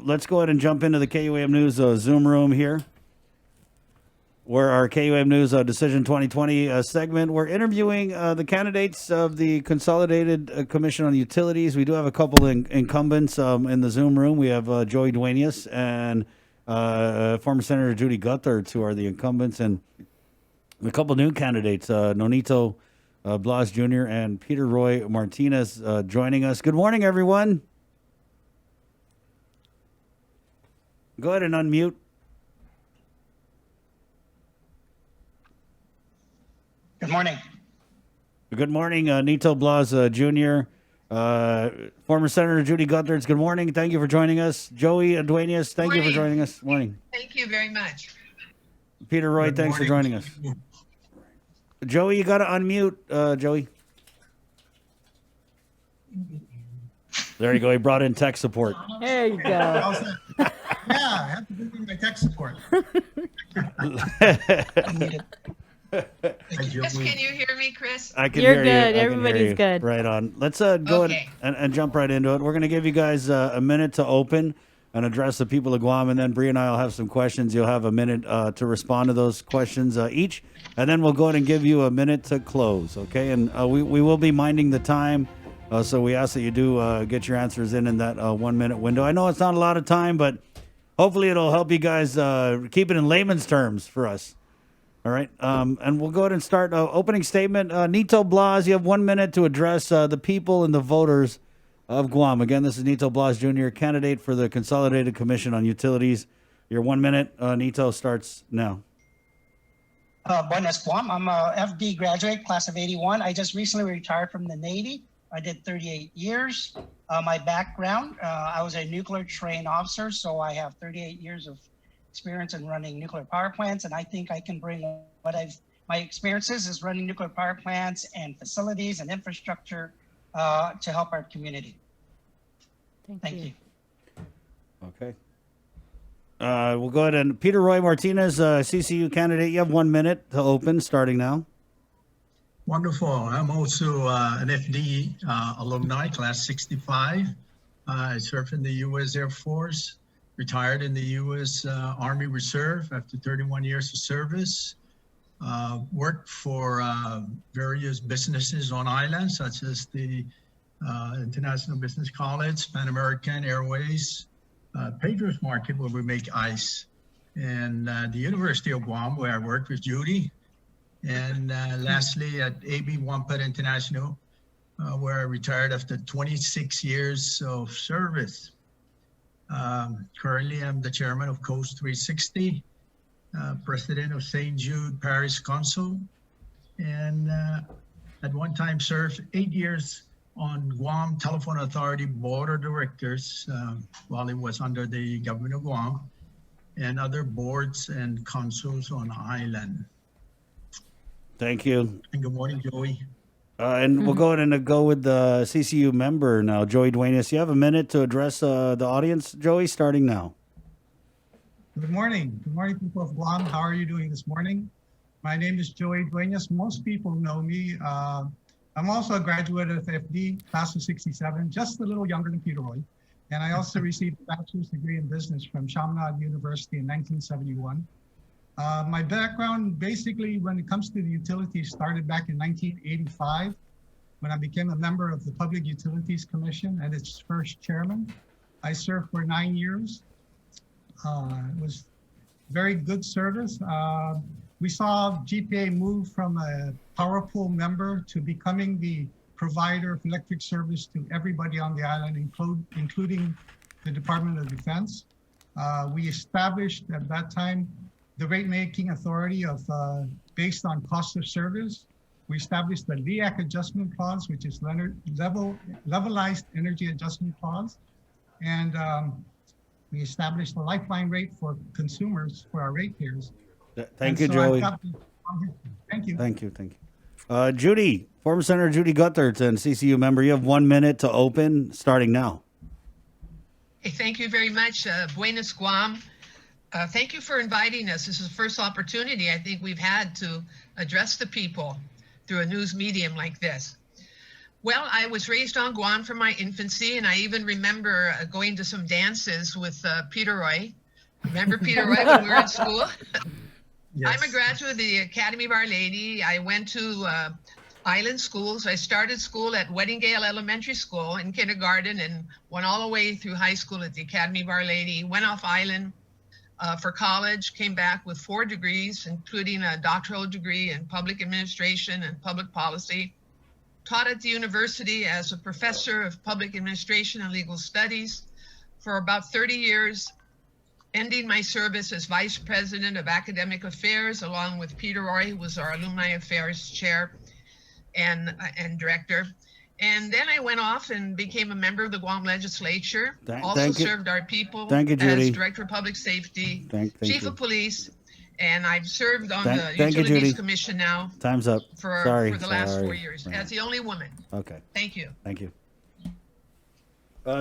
let's go ahead and jump into the KUAM News Zoom room here, where our KUAM News Decision 2020 segment, we're interviewing the candidates of the Consolidated Commission on Utilities. We do have a couple incumbents in the Zoom room. We have Joey DUENAS and former Senator JUDI GUTHERTZ, who are the incumbents, and a couple new candidates, NONITO BLAS Jr. and Peter Roy Martinez joining us. Good morning, everyone. Go ahead and unmute. Good morning. Good morning, Nito BLAS Jr., former Senator JUDI GUTHERTZ. Good morning. Thank you for joining us. Joey DUENAS, thank you for joining us. Morning. Thank you very much. Peter Roy, thanks for joining us. Joey, you got to unmute, Joey. There you go. He brought in tech support. There you go. Yeah, I have to do my tech support. Chris, can you hear me, Chris? I can You're hear good. you. Everybody's good. Right on. Let's go ahead and jump right into it. We're going to give you guys a minute to open and address the people of Guam, and then Bree and I will have some questions. You'll have a minute to respond to those questions each, and then we'll go ahead and give you a minute to close, okay? And we will be minding the time, so we ask that you do get your answers in that 1 minute window. I know it's not a lot of time, but hopefully it'll help you guys keep it in layman's terms for us. All right, and we'll go ahead and start. Opening statement, Nito BLAS, you have 1 minute to address the people and the voters of Guam. Again, this is Nito BLAS Jr., candidate for the Consolidated Commission on Utilities. Your 1 minute, Nito, starts now. Buenas Guam. I'm a FD graduate, class of 81. I just recently retired from the Navy. I did 38 years. My background, I was a nuclear trained officer, so I have 38 years of experience in running nuclear power plants, and I think I can bring my experiences is running nuclear power plants and facilities and infrastructure to help our community. Thank you. Okay. We'll go ahead and Peter Roy Martinez, CCU candidate. You have 1 minute to open, starting now. Wonderful. I'm also an FD alumni, class 65. I served in the U.S. Air Force, retired in the U.S. Army Reserve after 31 years of service. Worked for various businesses on island, such as the International Business College, Pan American Airways, Pedro's Market, where we make ice, and the University of Guam, where I worked with JUDI, and lastly at AB Wampat International, where I retired after 26 years of service. Currently, I'm the chairman of Coast 360, president of St. Jude Parish Council, and at one time served 8 years on Guam Telephone Authority Board of Directors while it was under the government of Guam, and other boards and councils on the island. Thank you. And good morning, Joey. And we'll go ahead and go with the CCU member now, Joey DUENAS. You have a minute to address the audience, Joey, starting now. Good morning. Good morning, people of Guam. How are you doing this morning? My name is Joey DUENAS. Most people know me. I'm also a graduate of FD, class of 67, just a little younger than Peter Roy. And I also received a bachelor's degree in business from Chaminade University in 1971. My background, basically, when it comes to the utilities, started back in 1985, when I became a member of the Public Utilities Commission and its first chairman. I served for 9 years. It was very good service. We saw GPA move from a power pool member to becoming the provider of electric service to everybody on the island, including the Department of Defense. We established at that time the rate-making authority of based on cost of service. We established the LEAC adjustment clause, which is levelized energy adjustment clause. And we established a lifeline rate for consumers, for our ratepayers. Thank you, Joey. Thank you. Thank you. JUDI, former Senator JUDI GUTHERTZ and CCU member, you have 1 minute to open, starting now. Hey, thank you very much, Buenas Guam. Thank you for inviting us. This is the first opportunity I think we've had to address the people through a news medium like this. Well, I was raised on Guam from my infancy, and I even remember going to some dances with Peter Roy. Remember Peter Roy when we were in school? Yes. I'm a graduate of the Academy of Our Lady. I went to island schools. I started school at Weddingale Elementary School in kindergarten and went all the way through high school at the Academy of Our Lady. Went off island for college, came back with 4 degrees, including a doctoral degree in public administration and public policy. Taught at the university as a professor of public administration and legal studies for about 30 years, ending my service as vice president of academic affairs, along with Peter Roy, who was our alumni affairs chair and director. And then I went off and became a member of the Guam legislature. Thank you. Served our people Thank you, Judy. as director of public safety, Thank chief you. of police, and I've served on Thank the you, Utilities Judy. Commission now Time's up. for the last 4 years Right. as the only woman. Okay. Thank you. Thank you.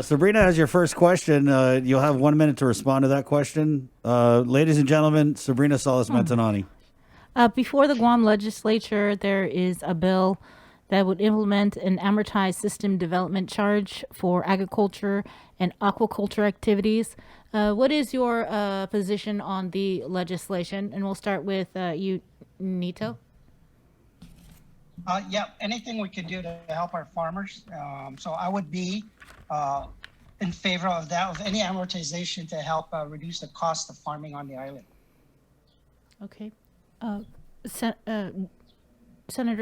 Sabrina has your first question. You'll have 1 minute to respond to that question. Ladies and gentlemen, Sabrina Salas-Mentanani. Before the Guam legislature, there is a bill that would implement an amortized system development charge for agriculture and aquaculture activities. What is your position on the legislation? And we'll start with you, Nito. Yeah, anything we can do to help our farmers. So I would be in favor of that, of any amortization to help reduce the cost of farming on the island. Okay. Senator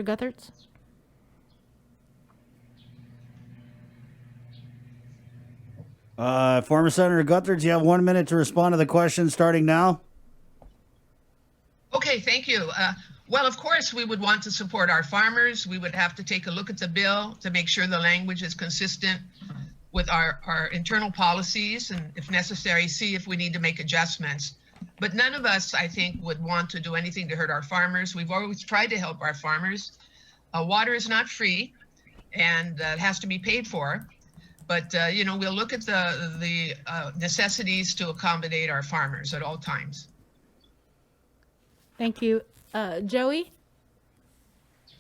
Guthertz? Former Senator Guthertz, you have 1 minute to respond to the question starting now. Okay, thank you. Well, of course, we would want to support our farmers. We would have to take a look at the bill to make sure the language is consistent with our internal policies and, if necessary, see if we need to make adjustments. But none of us, I think, would want to do anything to hurt our farmers. We've always tried to help our farmers. Water is not free, and it has to be paid for. But, we'll look at the necessities to accommodate our farmers at all times. Thank you. Joey?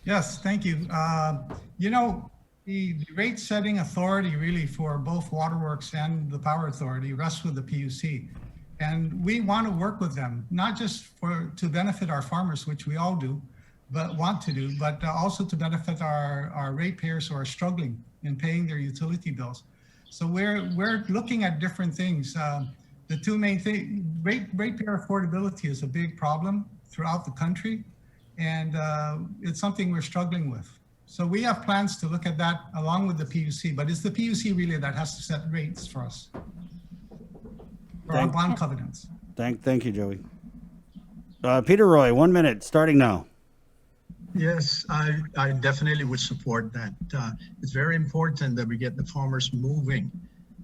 Yes, thank you. The rate setting authority really for both waterworks and the power authority rests with the PUC. And we want to work with them, not just to benefit our farmers, which we all do, but want to do, but also to benefit our ratepayers who are struggling in paying their utility bills. So we're looking at different things. The two main things, ratepayer affordability is a big problem throughout the country, and it's something we're struggling with. So we have plans to look at that along with the PUC, but it's the PUC really that has to set rates for us, for our bond covenants. Thank you, Joey. Peter Roy, 1 minute starting now. Yes, I definitely would support that. It's very important that we get the farmers moving.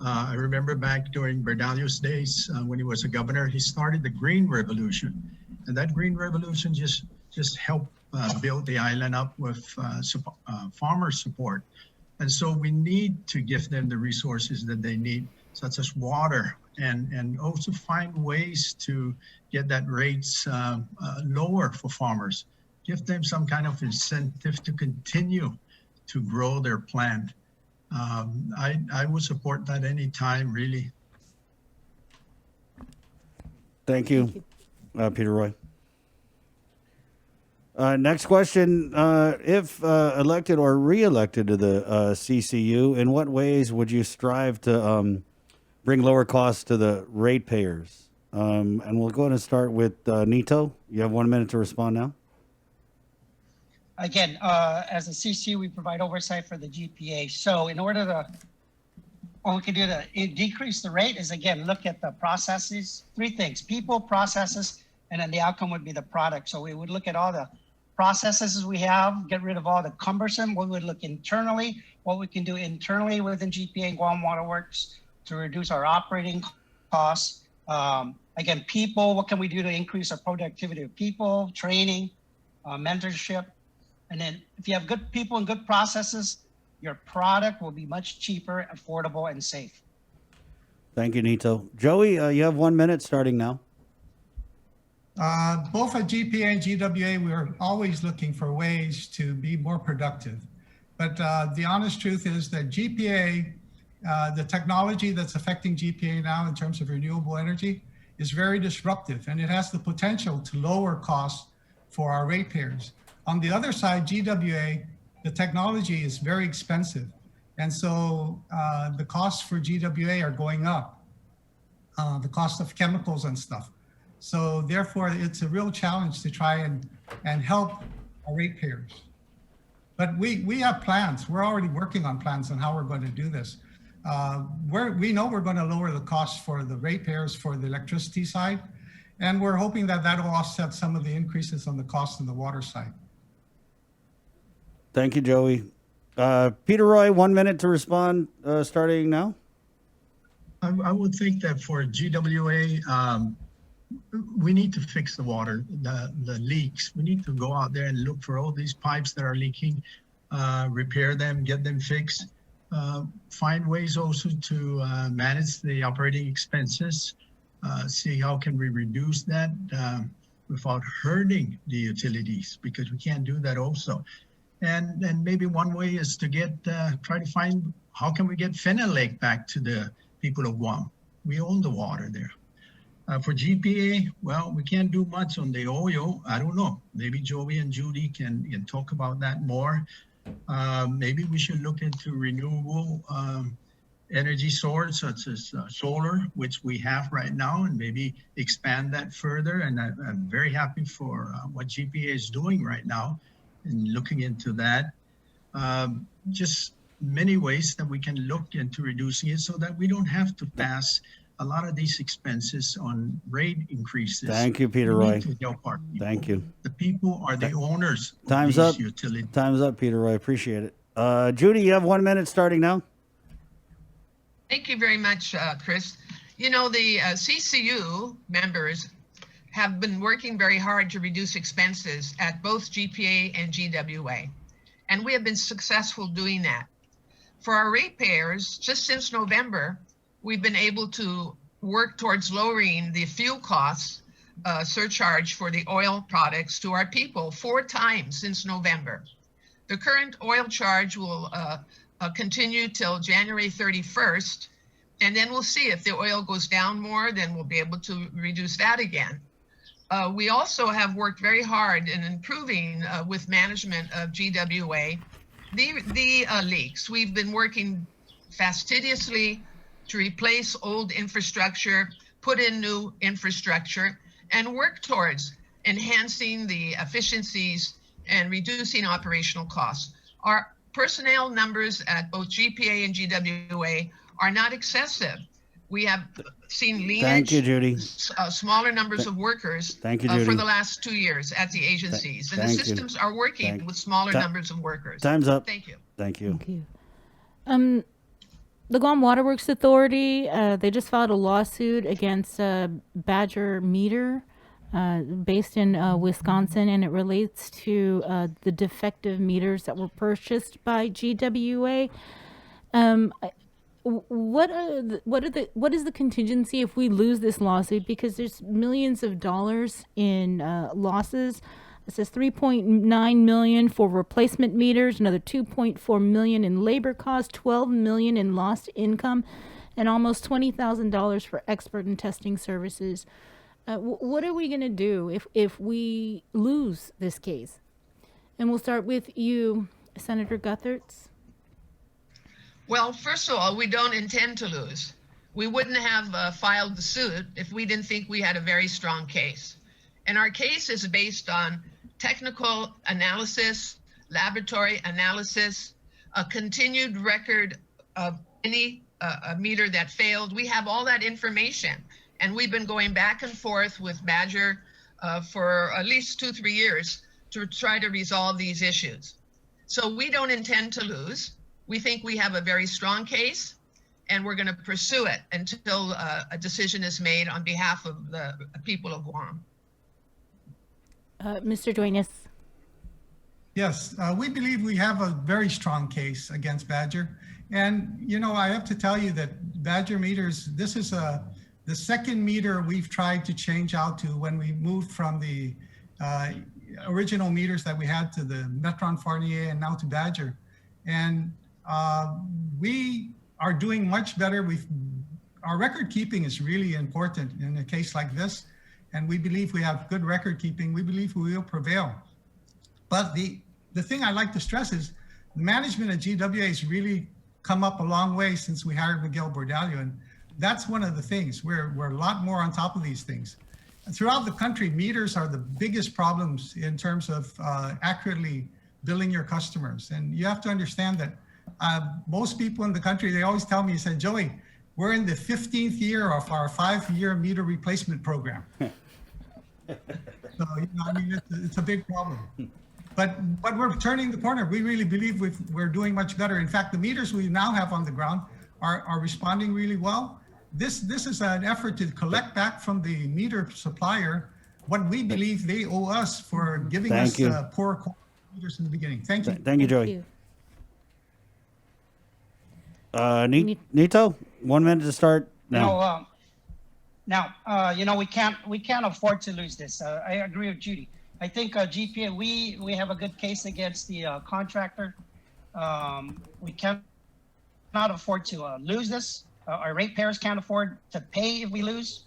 I remember back during Berdalio's days when he was a governor, he started the Green Revolution. And that Green Revolution just helped build the island up with farmer support. And so we need to give them the resources that they need, such as water, and also find ways to get that rates lower for farmers. Give them some kind of incentive to continue to grow their plant. I would support that anytime, really. Thank you, Peter Roy. Next question. If elected or re-elected to the CCU, in what ways would you strive to bring lower costs to the ratepayers? And we'll go ahead and start with Nito. You have 1 minute to respond now. Again, as a CCU, we provide oversight for the GPA. So in order to, what we can do to decrease the rate is, again, look at the processes, 3 things: people, processes, and then the outcome would be the product. So we would look at all the processes we have, get rid of all the cumbersome. We would look internally, what we can do internally within GPA and Guam Waterworks to reduce our operating costs. Again, people, what can we do to increase our productivity of people, training, mentorship. And then if you have good people and good processes, your product will be much cheaper, affordable, and safe. Thank you, Nito. Joey, you have 1 minute starting now. Both at GPA and GWA, we're always looking for ways to be more productive. But the honest truth is that GPA, the technology that's affecting GPA now in terms of renewable energy is very disruptive, and it has the potential to lower costs for our ratepayers. On the other side, GWA, the technology is very expensive. And so the costs for GWA are going up, the cost of chemicals and stuff. So therefore, it's a real challenge to try and help our ratepayers. But we have plans. We're already working on plans on how we're going to do this. We know we're going to lower the costs for the ratepayers for the electricity side, and we're hoping that that'll offset some of the increases on the cost on the water side. Thank you, Joey. Peter Roy, 1 minute to respond, starting now. I would think that for GWA, we need to fix the water, the leaks. We need to go out there and look for all these pipes that are leaking, repair them, get them fixed. Find ways also to manage the operating expenses, see how can we reduce that without hurting the utilities, because we can't do that also. And maybe one way is to try to find how can we get Fennel Lake back to the people of Guam. We own the water there. For GPA, well, we can't do much on the oil. I don't know. Maybe Joey and Judy can talk about that more. Maybe we should look into renewable energy source such as solar, which we have right now, and maybe expand that further. And I'm very happy for what GPA is doing right now and looking into that. Just many ways that we can look into reducing it so that we don't have to pass a lot of these expenses on rate increases. Thank you, Peter We Roy. need to help our people. Thank you. The people are the owners of Time's these up. utilities. Time's up, Peter Roy. Appreciate it. Judy, you have 1 minute starting now. Thank you very much, Chris. You know, the CCU members have been working very hard to reduce expenses at both GPA and GWA, and we have been successful doing that. For our ratepayers, just since November, we've been able to work towards lowering the fuel costs surcharge for the oil products to our people 4 times since November. The current oil charge will continue till January 31st, and then we'll see if the oil goes down more, then we'll be able to reduce that again. We also have worked very hard in improving with management of GWA the leaks. We've been working fastidiously to replace old infrastructure, put in new infrastructure, and work towards enhancing the efficiencies and reducing operational costs. Our personnel numbers at both GPA and GWA are not excessive. We have seen leanage, Thank you, Judy. smaller numbers of workers Thank you, Judy. for the last 2 years at the agencies. And the Thank you. systems are working with smaller numbers of workers. Time's up. Thank you. Thank you. Thank you. The Guam Waterworks Authority, they just filed a lawsuit against Badger Meter based in Wisconsin, and it relates to the defective meters that were purchased by GWA. What is the contingency if we lose this lawsuit? Because there's millions of dollars in losses. It says $3.9 million for replacement meters, another $2.4 million in labor costs, $12 million in lost income, and almost $20,000 for expert and testing services. What are we going to do if we lose this case? And we'll start with you, Senator Guthertz. Well, first of all, we don't intend to lose. We wouldn't have filed the suit if we didn't think we had a very strong case. And our case is based on technical analysis, laboratory analysis, a continued record of any meter that failed. We have all that information, and we've been going back and forth with Badger for at least 2-3 years to try to resolve these issues. So we don't intend to lose. We think we have a very strong case, and we're going to pursue it until a decision is made on behalf of the people of Guam. Mr. Duenas. Yes, we believe we have a very strong case against Badger. And, you know, I have to tell you that Badger meters, this is the second meter we've tried to change out to when we moved from the original meters that we had to the Metron Fournier and now to Badger. And we are doing much better. Our record keeping is really important in a case like this. And we believe we have good record keeping. We believe we will prevail. But the thing I like to stress is management at GWA has really come up a long way since we hired Miguel Bordallo. And that's one of the things. We're a lot more on top of these things. And throughout the country, meters are the biggest problems in terms of accurately billing your customers. And you have to understand that most people in the country, they always tell me, said, Joey, we're in the 15th year of our 5-year meter replacement program. So, I mean, it's a big problem. But we're turning the corner. We really believe we're doing much better. In fact, the meters we now have on the ground are responding really well. This is an effort to collect back from the meter supplier what we believe they owe us for giving us poor quality meters in the beginning. Thank you. Thank you, Joey. Nito, 1 minute to start now. We can't afford to lose this. I agree with Judy. I think GPA, we have a good case against the contractor. We cannot afford to lose this. Our ratepayers can't afford to pay if we lose.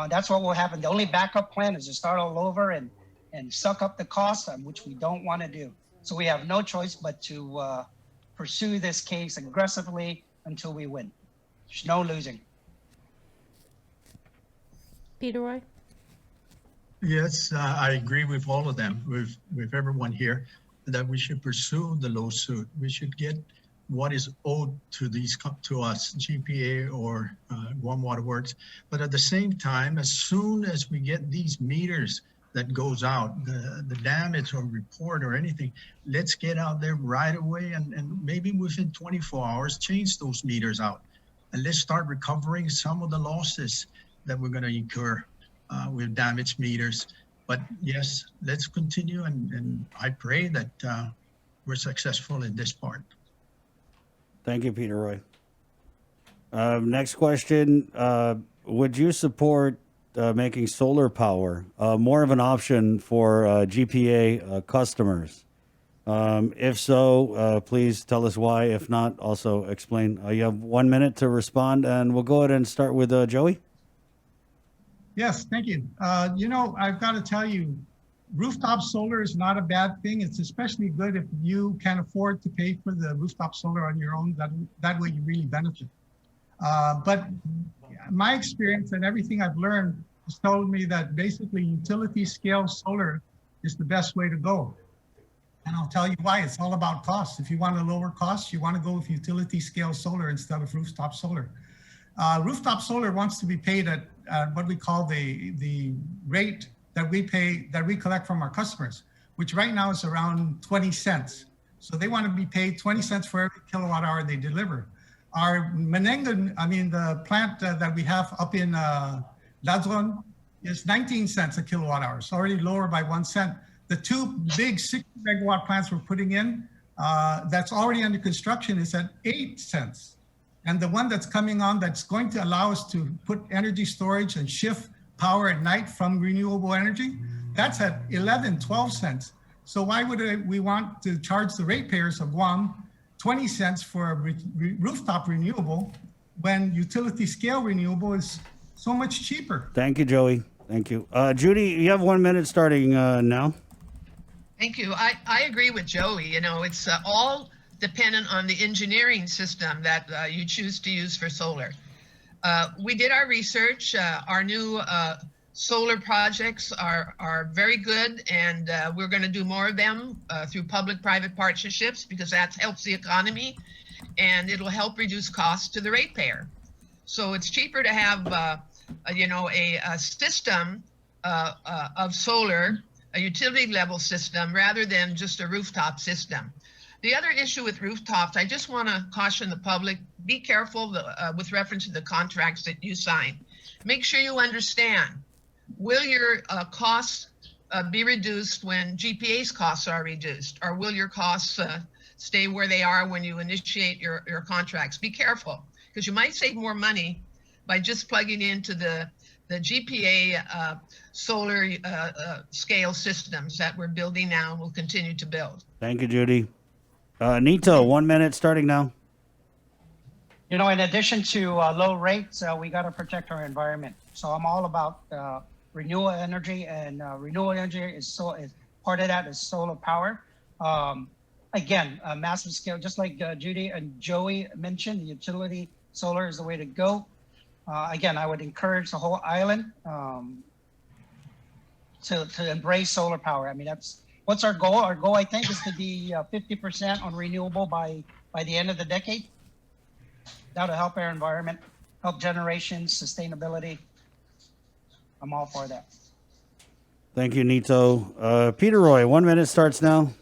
That's what will happen. The only backup plan is to start all over and suck up the costs, which we don't want to do. So we have no choice but to pursue this case aggressively until we win. There's no losing. Peter Roy? Yes, I agree with all of them, with everyone here, that we should pursue the lawsuit. We should get what is owed to us, GPA or Guam Water Works. But at the same time, as soon as we get these meters that goes out, the damage or report or anything, let's get out there right away and maybe within 24 hours, change those meters out. And let's start recovering some of the losses that we're gonna incur with damaged meters. But yes, let's continue and I pray that we're successful in this part. Thank you, Peter Roy. Next question. Would you support making solar power more of an option for GPA customers? If so, please tell us why. If not, also explain. You have 1 minute to respond, and we'll go ahead and start with Joey. Yes, thank you. I've got to tell you, rooftop solar is not a bad thing. It's especially good if you can afford to pay for the rooftop solar on your own. That way you really benefit. But my experience and everything I've learned has told me that basically utility scale solar is the best way to go. And I'll tell you why. It's all about cost. If you want to lower costs, you want to go with utility scale solar instead of rooftop solar. Rooftop solar wants to be paid at what we call the rate that we collect from our customers, which right now is around 20 cents. So they want to be paid 20 cents for every kilowatt hour they deliver. Our the plant that we have up in Ladron is 19 cents a kilowatt hour. So already lower by 1 cent. The two big 60 megawatt plants we're putting in that's already under construction is at 8 cents. And the one that's coming on that's going to allow us to put energy storage and shift power at night from renewable energy, that's at 11, 12 cents. So why would we want to charge the ratepayers of Guam 20 cents for a rooftop renewable when utility scale renewable is so much cheaper? Thank you, Joey. Thank you. Judy, you have 1 minute starting now. Thank you. I agree with Joey. It's all dependent on the engineering system that you choose to use for solar. We did our research. Our new solar projects are very good, and we're going to do more of them through public-private partnerships because that helps the economy, and it'll help reduce costs to the ratepayer. So it's cheaper to have a system of solar, a utility level system, rather than just a rooftop system. The other issue with rooftops, I just want to caution the public, be careful with reference to the contracts that you sign. Make sure you understand, will your costs be reduced when GPA's costs are reduced, or will your costs stay where they are when you initiate your contracts? Be careful, because you might save more money by just plugging into the GPA solar scale systems that we're building now and will continue to build. Thank you, Judy. Nito, 1 minute starting now. You know, in addition to low rates, we got to protect our environment. So I'm all about renewable energy, and renewable energy is part of that is solar power. Again, a massive scale, just like Judy and Joey mentioned, the utility solar is the way to go. Again, I would encourage the whole island to embrace solar power. I mean, what's our goal? Our goal, I think, is to be 50% on renewable by the end of the decade. That'll help our environment, help generations, sustainability. I'm all for that. Thank you, Nito. Peter Roy, 1 minute starts now.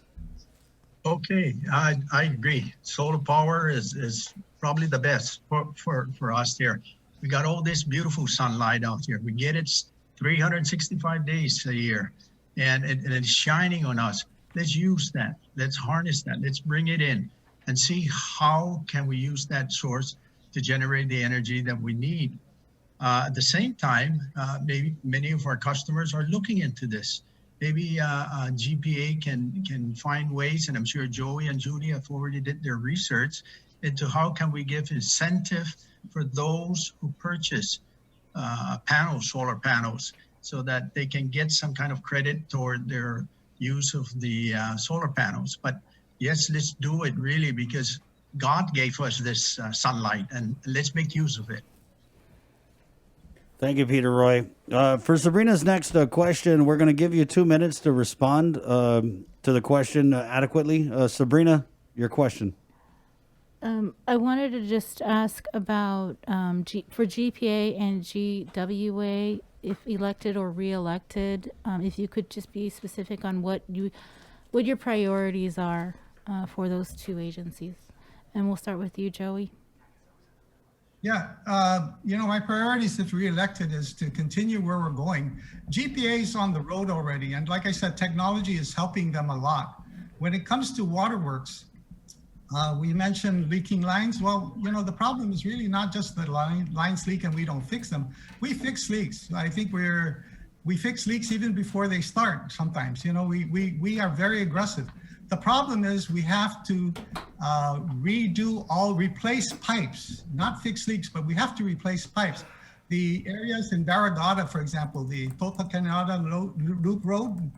Okay, I agree. Solar power is probably the best for us here. We got all this beautiful sunlight out here. We get it 365 days a year, and it's shining on us. Let's use that. Let's harness that. Let's bring it in and see how can we use that source to generate the energy that we need. At the same time, maybe many of our customers are looking into this. Maybe GPA can find ways, and I'm sure Joey and Judy have already did their research into how can we give incentive for those who purchase solar panels, so that they can get some kind of credit toward their use of the solar panels. But yes, let's do it really, because God gave us this sunlight, and let's make use of it. Thank you, Peter Roy. For Sabrina's next question, we're going to give you 2 minutes to respond to the question adequately. Sabrina, your question. I wanted to just ask about for GPA and GWA, if elected or re-elected, if you could just be specific on what your priorities are for those two agencies. And we'll start with you, Joey. Yeah, you know, my priorities if re-elected is to continue where we're going. GPA is on the road already, and like I said, technology is helping them a lot. When it comes to waterworks, we mentioned leaking lines. Well, you know, the problem is really not just the lines leak and we don't fix them. We fix leaks. I think we fix leaks even before they start sometimes. You know, we are very aggressive. The problem is we have to replace pipes, not fix leaks, but we have to replace pipes. The areas in Barragata, for example, the Tota Canada Loop Road,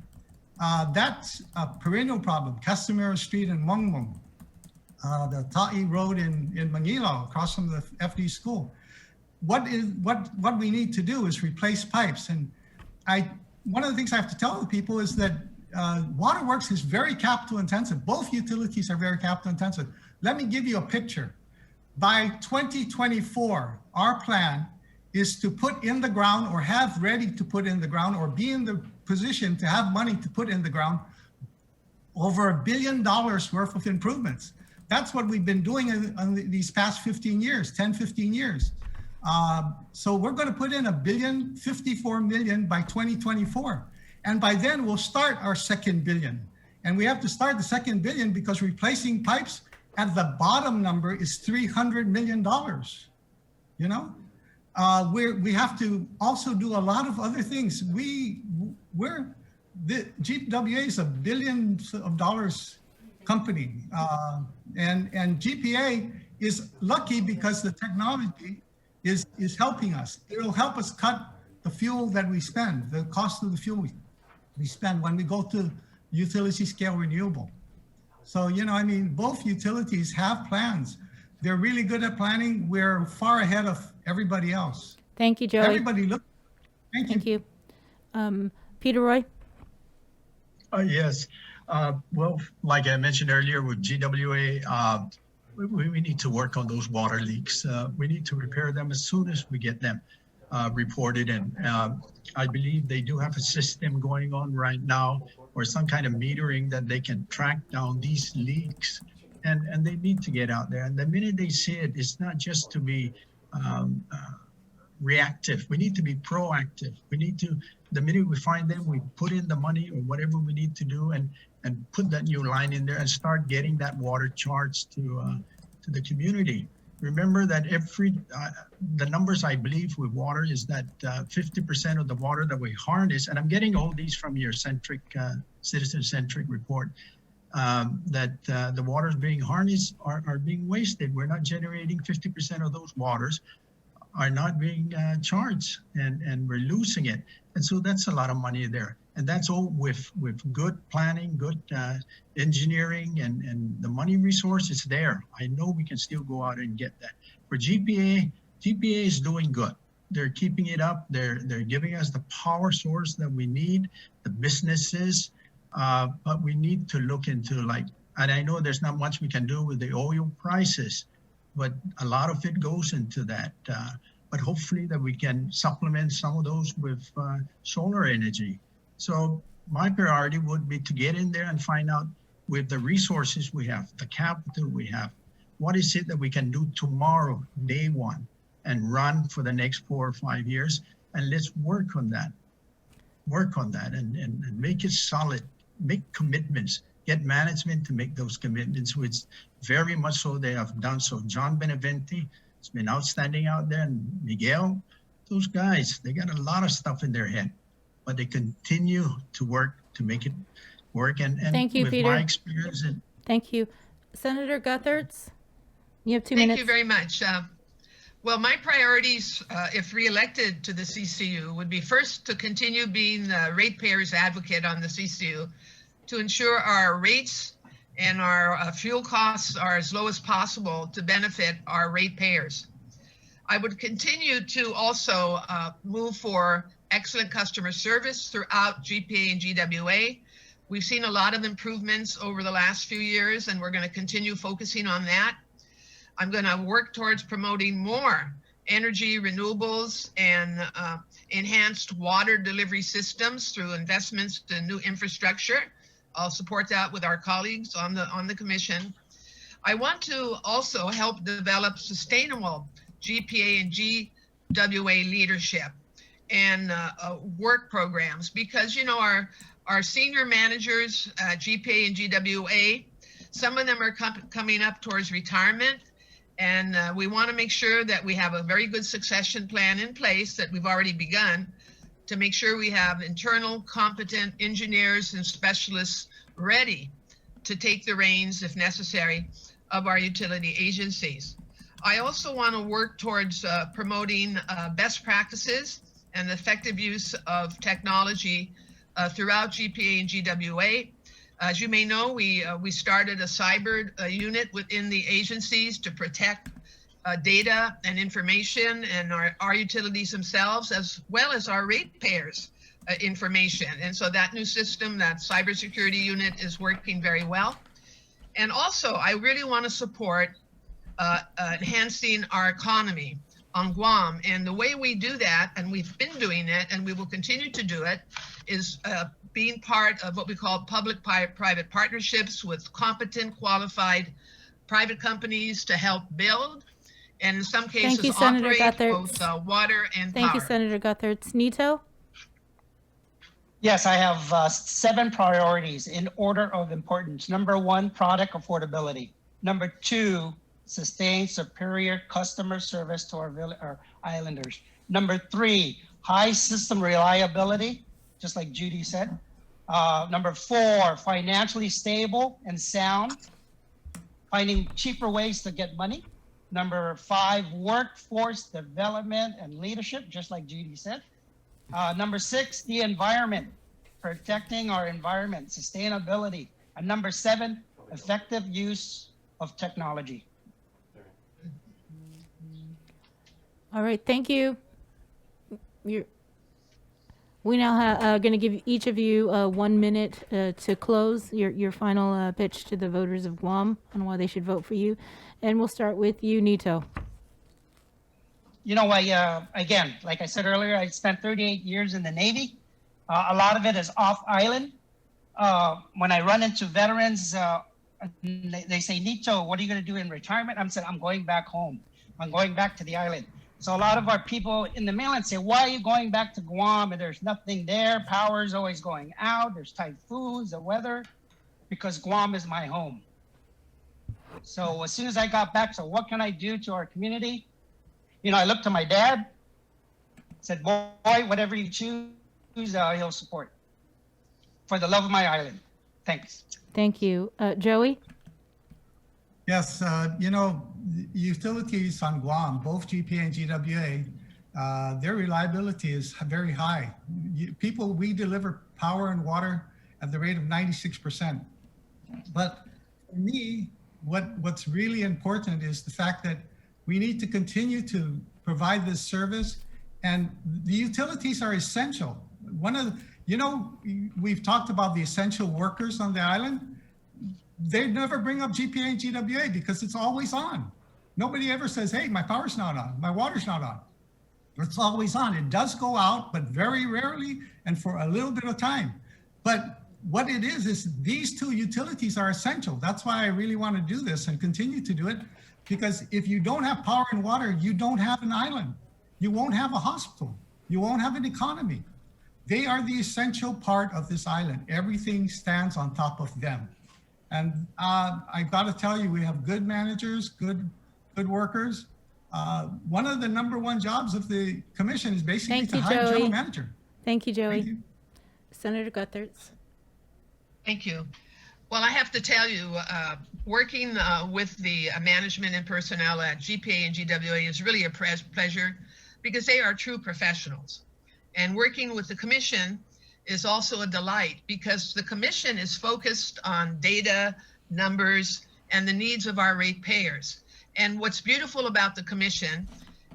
that's a perennial problem. Casimiro Street in Mongmong, the Ta'i Road in Manila, across from the FD school. What we need to do is replace pipes. And one of the things I have to tell the people is that waterworks is very capital intensive. Both utilities are very capital intensive. Let me give you a picture. By 2024, our plan is to put in the ground, or have ready to put in the ground, or be in the position to have money to put in the ground, over $1 billion worth of improvements. That's what we've been doing in these past 15 years, 10, 15 years. So we're going to put in $1.054 billion by 2024. And by then we'll start our second billion. And we have to start the second billion because replacing pipes at the bottom number is $300 million. You know, we have to also do a lot of other things. The GWA is $1 billion company. And GPA is lucky because the technology is helping us. It'll help us cut the fuel that we spend, the cost of the fuel we spend when we go to utility scale renewable. So, you know, I mean, both utilities have plans. They're really good at planning. We're far ahead of everybody else. Thank you, Joey. Everybody look. Thank you. Peter Roy. Yes. Well, like I mentioned earlier with GWA, we need to work on those water leaks. We need to repair them as soon as we get them reported. And I believe they do have a system going on right now, or some kind of metering that they can track down these leaks. And they need to get out there. And the minute they see it, it's not just to be reactive. We need to be proactive. We need to, the minute we find them, we put in the money or whatever we need to do and put that new line in there and start getting that water charged to the community. Remember that the numbers I believe with water is that 50% of the water that we harness, and I'm getting all these from your citizen-centric report, that the waters being harnessed are being wasted. We're not generating 50% of those waters are not being charged, and we're losing it. And so that's a lot of money there. And that's all with good planning, good engineering, and the money resource is there. I know we can still go out and get that. For GPA is doing good. They're keeping it up. They're giving us the power source that we need, the businesses, but we need to look into and I know there's not much we can do with the oil prices, but a lot of it goes into that. But hopefully that we can supplement some of those with solar energy. So my priority would be to get in there and find out, with the resources we have, the capital we have, what is it that we can do tomorrow, day one, and run for the next 4 or 5 years, and let's work on that. And make it solid, make commitments, get management to make those commitments, which very much so they have done so. John Beneventi has been outstanding out there, and Miguel, those guys, they got a lot of stuff in their head, but they continue to work to make it work. And Thank you, with Peter. my experience, Thank you. Senator Guthers, you have 2 Thank minutes. you very much. Well, my priorities, if reelected to the CCU, would be first to continue being the ratepayers advocate on the CCU, to ensure our rates and our fuel costs are as low as possible to benefit our ratepayers. I would continue to also move for excellent customer service throughout GPA and GWA. We've seen a lot of improvements over the last few years, and we're going to continue focusing on that. I'm going to work towards promoting more energy renewables and enhanced water delivery systems through investments in new infrastructure. I'll support that with our colleagues on the commission. I want to also help develop sustainable GPA and GWA leadership and work programs, because our senior managers, GPA and GWA, some of them are coming up towards retirement, and we want to make sure that we have a very good succession plan in place that we've already begun, to make sure we have internal competent engineers and specialists ready to take the reins, if necessary, of our utility agencies. I also want to work towards promoting best practices and effective use of technology throughout GPA and GWA. As you may know, we started a cyber unit within the agencies to protect data and information and our utilities themselves, as well as our ratepayers' information. And so that new system, that cybersecurity unit, is working very well. And also, I really want to support enhancing our economy on Guam. And the way we do that, and we've been doing it, and we will continue to do it, is being part of what we call public-private partnerships with competent, qualified private companies to help build, and in some cases you, Senator operate Guthers. both water and Thank power. you, Senator Guthers. NONITO? Yes, I have 7 priorities in order of importance. Number 1, product affordability. Number 2, sustain superior customer service to our islanders. Number 3, high system reliability, just like Judy said. Number 4, financially stable and sound, finding cheaper ways to get money. Number 5, workforce development and leadership, just like Judy said. Number 6, the environment, protecting our environment, sustainability. And number 7, effective use of technology. All right, thank you. We now are going to give each of you 1 minute to close your final pitch to the voters of Guam on why they should vote for you. And we'll start with you, NONITO. Again, like I said earlier, I spent 38 years in the Navy. A lot of it is off island. When I run into veterans, they say, "Nito, what are you going to do in retirement?" I'm saying, "I'm going back home. I'm going back to the island." So a lot of our people in the mainland say, "Why are you going back to Guam? And there's nothing there. Power is always going out. There's typhoons, the weather," because Guam is my home. So as soon as I got back, so what can I do to our community? I looked to my dad, said, "Boy, whatever you choose, he'll support for the love of my island." Thanks. Thank you. Joey? Yes, utilities on Guam, both GPA and GWA, their reliability is very high. We deliver power and water at the rate of 96%. But for me, what's really important is the fact that we need to continue to provide this service, and the utilities are essential. We've talked about the essential workers on the island. They never bring up GPA and GWA because it's always on. Nobody ever says, hey, my power's not on, my water's not on. It's always on. It does go out, but very rarely and for a little bit of time. But what it is these two utilities are essential. That's why I really want to do this and continue to do it, because if you don't have power and water, you don't have an island. You won't have a hospital. You won't have an economy. They are the essential part of this island. Everything stands on top of them. And I've got to tell you, we have good managers, good workers. One of the number one jobs of the commission is basically to hire a general manager. Thank you, Joey. Thank you. Senator Guthertz. Thank you. Well, I have to tell you, working with the management and personnel at GPA and GWA is really a pleasure, because they are true professionals. And working with the commission is also a delight, because the commission is focused on data, numbers, and the needs of our ratepayers. And what's beautiful about the commission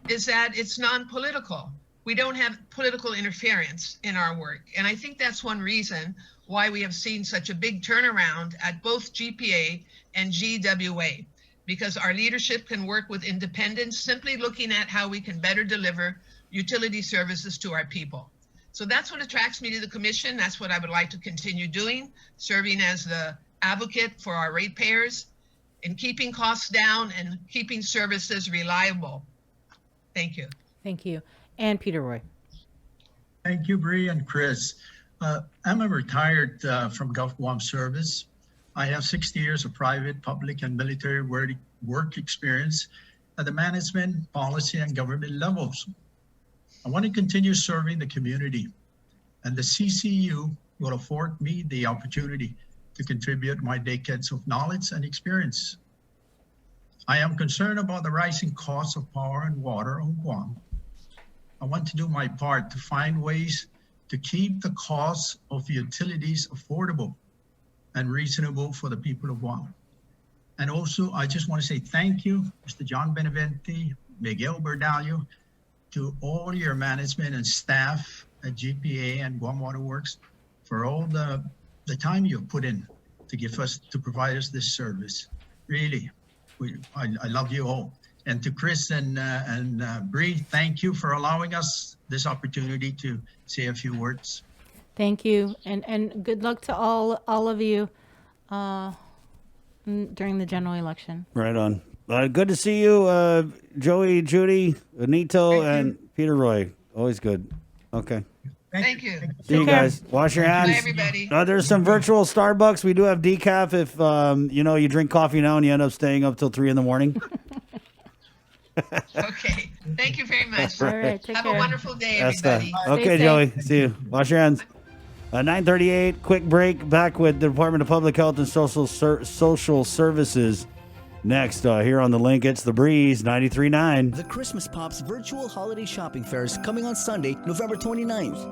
is that it's non-political. We don't have political interference in our work. And I think that's one reason why we have seen such a big turnaround at both GPA and GWA, because our leadership can work with independence, simply looking at how we can better deliver utility services to our people. So that's what attracts me to the commission. That's what I would like to continue doing, serving as the advocate for our ratepayers and keeping costs down and keeping services reliable. Thank you. Thank you. And Peter Roy. Thank you, Bree and Chris. I'm a retired from Gulf Guam service. I have 60 years of private, public, and military work experience at the management, policy, and government levels. I want to continue serving the community, and the CCU will afford me the opportunity to contribute my decades of knowledge and experience. I am concerned about the rising costs of power and water on Guam. I want to do my part to find ways to keep the costs of utilities affordable and reasonable for the people of Guam. And also, I just want to say thank you, Mr. John Benevente, Miguel Berdallo, to all your management and staff at GPA and Guam Water Works for all the time you've put in to provide us this service. Really, I love you all. And to Chris and Bree, thank you for allowing us this opportunity to say a few words. Thank you, and good luck to all of you during the general election. Right on. Good to see you, Joey, Judy, NONITO, and Peter Roy. Always good. Okay. Thank you. See you guys. Wash your hands. Bye, everybody. There's some virtual Starbucks. We do have decaf if you drink coffee now and you end up staying up till 3 a.m. Okay. Thank you very much. All right. Take Have care. a wonderful day, That's everybody. Okay, Stay Joey. See you. Wash your hands. 9:38. Quick break. Back with the Department of Public Health and Social Services. Next, here on the link, it's The Breeze, 93.9. The Christmas Pops virtual holiday shopping fair is coming on Sunday, November 29th.